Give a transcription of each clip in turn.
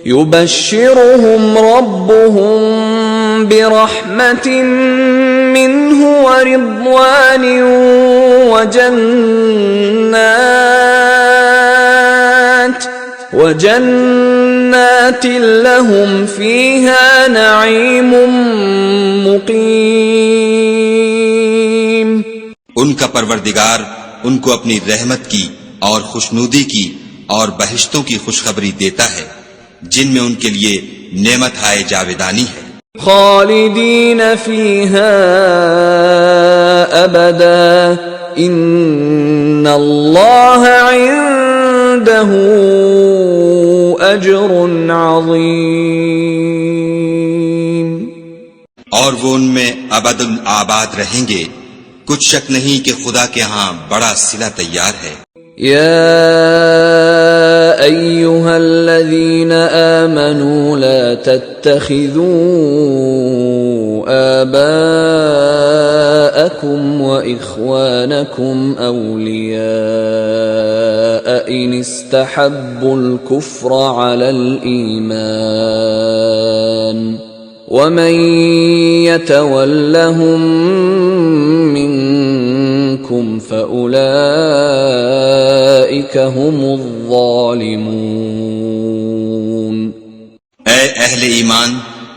يبشرهم ربهم برحمة منه ورضوان وجنات لهم فيها نعيم مقيم. ان کا پروردگار ان کو اپنی رحمت کی اور خوشنودی کی اور بہشتوں کی خوشخبری دیتا ہے جن میں ان کے لیے نعمت ہائے جاویدانی ہے. خالدین فیہا ابدا ان اللہ عنده اجر عظیم. اور وہ ان میں ابد الآباد رہیں گے، کچھ شک نہیں کہ خدا کے ہاں بڑا صلہ تیار ہے. يا أيها الذين آمنوا لا تتخذوا آباءكم وإخوانكم أولياء إن استحبوا الكفر على الإيمان ومن يتولهم منكم فأولئك هم الظالمون. اے اہل ایمان،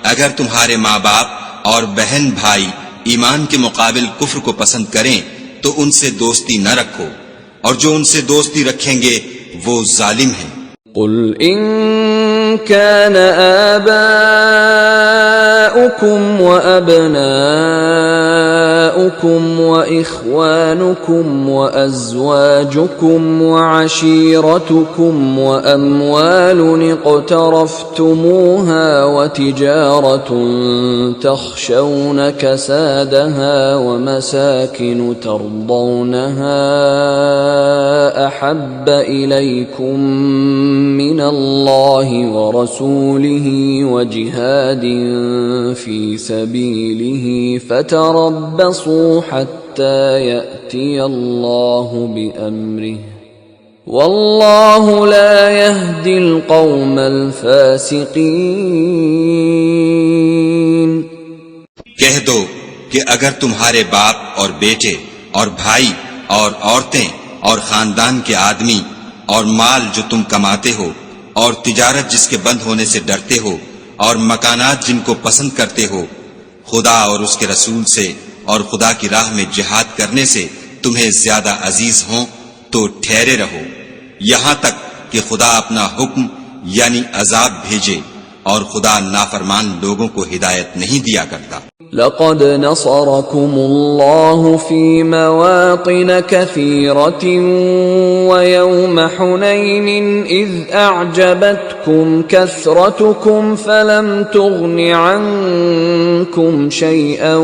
اگر تمہارے ماں باپ اور بہن بھائی ایمان کے مقابل کفر کو پسند کریں تو ان سے دوستی نہ رکھو، اور جو ان سے دوستی رکھیں گے وہ ظالم ہیں. قل ان كان آباؤكم وأبناؤكم وإخوانكم وأزواجكم وعشيرتكم وأموال اقترفتموها وتجارة تخشون كسادها ومساكن ترضونها أحب إليكم من الله ورسوله وجهاد في سبيله فتربصوا حتى يأتي الله بأمره والله لا يهدي القوم الفاسقين. کہہ دو کہ اگر تمہارے باپ اور بیٹے اور بھائی اور عورتیں اور خاندان کے آدمی اور مال جو تم کماتے ہو اور تجارت جس کے بند ہونے سے ڈرتے ہو اور مکانات جن کو پسند کرتے ہو خدا اور اس کے رسول سے اور خدا کی راہ میں جہاد کرنے سے تمہیں زیادہ عزیز ہوں تو ٹھہرے رہو یہاں تک کہ خدا اپنا حکم یعنی عذاب بھیجے، اور خدا نافرمان لوگوں کو ہدایت نہیں دیا کرتا. لقد نصركم الله في مواطن كثيرة ويوم حنين إذ أعجبتكم كثرتكم فلم تغن عنكم شيئا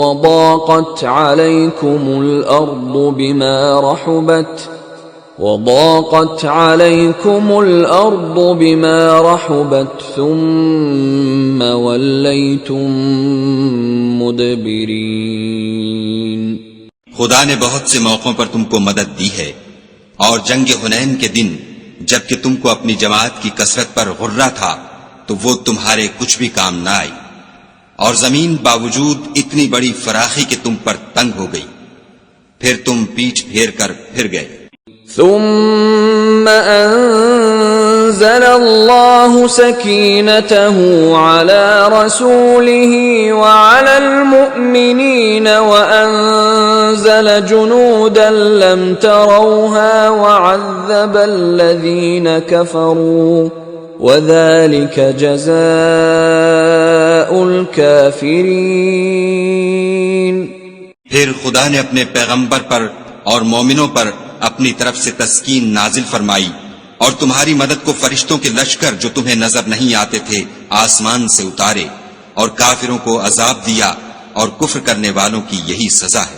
وضاقت عليكم الأرض بما رحبت ثم وليتم مدبرين. خدا نے بہت سے موقعوں پر تم کو مدد دی ہے، اور جنگ حنین کے دن جبکہ تم کو اپنی جماعت کی کثرت پر غرہ تھا تو وہ تمہارے کچھ بھی کام نہ آئی، اور زمین باوجود اتنی بڑی فراخی کہ تم پر تنگ ہو گئی، پھر تم پیچھ پھیر کر پھر گئے. ثم أنزل الله سكينته على رسوله وعلى المؤمنين وأنزل جنودا لم تروها وعذب الذين كفروا وذلك جزاء الكافرين. پھر خدا نے اپنے پیغمبر پر اور مومنوں پر اپنی طرف سے تسکین نازل فرمائی، اور تمہاری مدد کو فرشتوں کے لشکر جو تمہیں نظر نہیں آتے تھے آسمان سے اتارے، اور کافروں کو عذاب دیا، اور کفر کرنے والوں کی یہی سزا ہے.